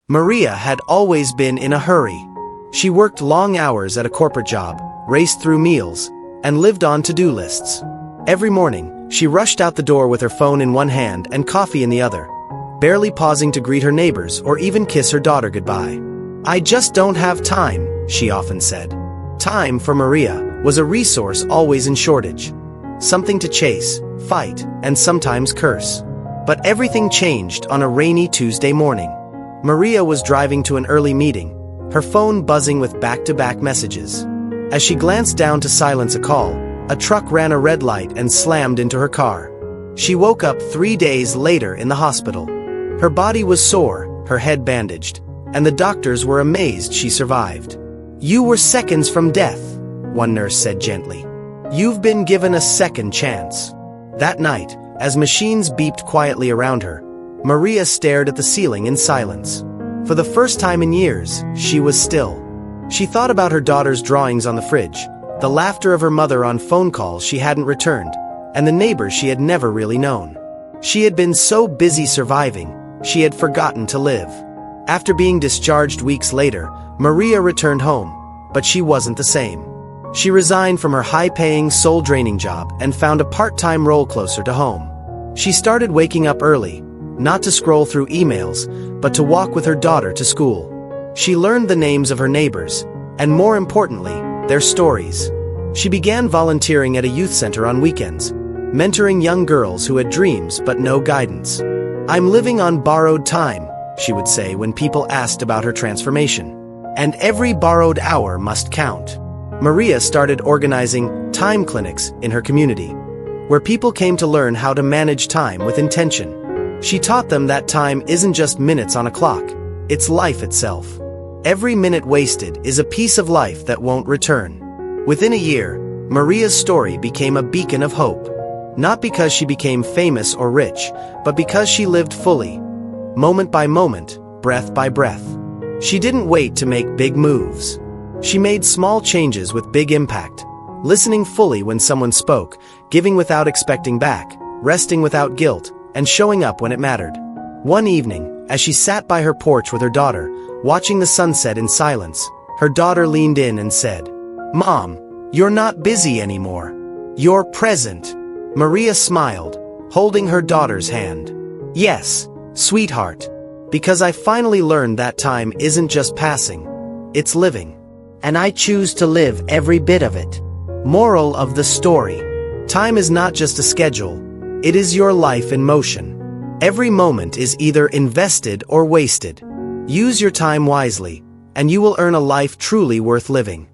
Maria had always been in a hurry. She worked long hours at a corporate job, raced through meals, and lived on to-do lists. Every morning, she rushed out the door with her phone in one hand and coffee in the other, barely pausing to greet her neighbors or even kiss her daughter goodbye. "I just don't have time," she often said. Time, for Maria, was a resource always in shortage. Something to chase, fight, and sometimes curse. But everything changed on a rainy Tuesday morning. Maria was driving to an early meeting, her phone buzzing with back-to-back messages. As she glanced down to silence a call, a truck ran a red light and slammed into her car. She woke up 3 days later in the hospital. Her body was sore, her head bandaged, and the doctors were amazed she survived. "You were seconds from death," one nurse said gently. "You've been given a second chance." That night, as machines beeped quietly around her, Maria stared at the ceiling in silence. For the first time in years, she was still. She thought about her daughter's drawings on the fridge, the laughter of her mother on phone calls she hadn't returned, and the neighbors she had never really known. She had been so busy surviving, she had forgotten to live. After being discharged weeks later, Maria returned home, but she wasn't the same. She resigned from her high-paying, soul-draining job and found a part-time role closer to home. She started waking up early, not to scroll through emails, but to walk with her daughter to school. She learned the names of her neighbors, and more importantly, their stories. She began volunteering at a youth center on weekends, mentoring young girls who had dreams but no guidance. "I'm living on borrowed time," she would say when people asked about her transformation. "And every borrowed hour must count." Maria started organizing time clinics in her community, where people came to learn how to manage time with intention. She taught them that time isn't just minutes on a clock, it's life itself. Every minute wasted is a piece of life that won't return. Within a year, Maria's story became a beacon of hope. Not because she became famous or rich, but because she lived fully, moment by moment, breath by breath. She didn't wait to make big moves. She made small changes with big impact, listening fully when someone spoke, giving without expecting back, resting without guilt, and showing up when it mattered. One evening, as she sat by her porch with her daughter, watching the sunset in silence, her daughter leaned in and said, "Mom, you're not busy anymore. You're present." Maria smiled, holding her daughter's hand. "Yes, sweetheart, because I finally learned that time isn't just passing, it's living. And I choose to live every bit of it." Moral of the story: time is not just a schedule, it is your life in motion. Every moment is either invested or wasted. Use your time wisely, and you will earn a life truly worth living.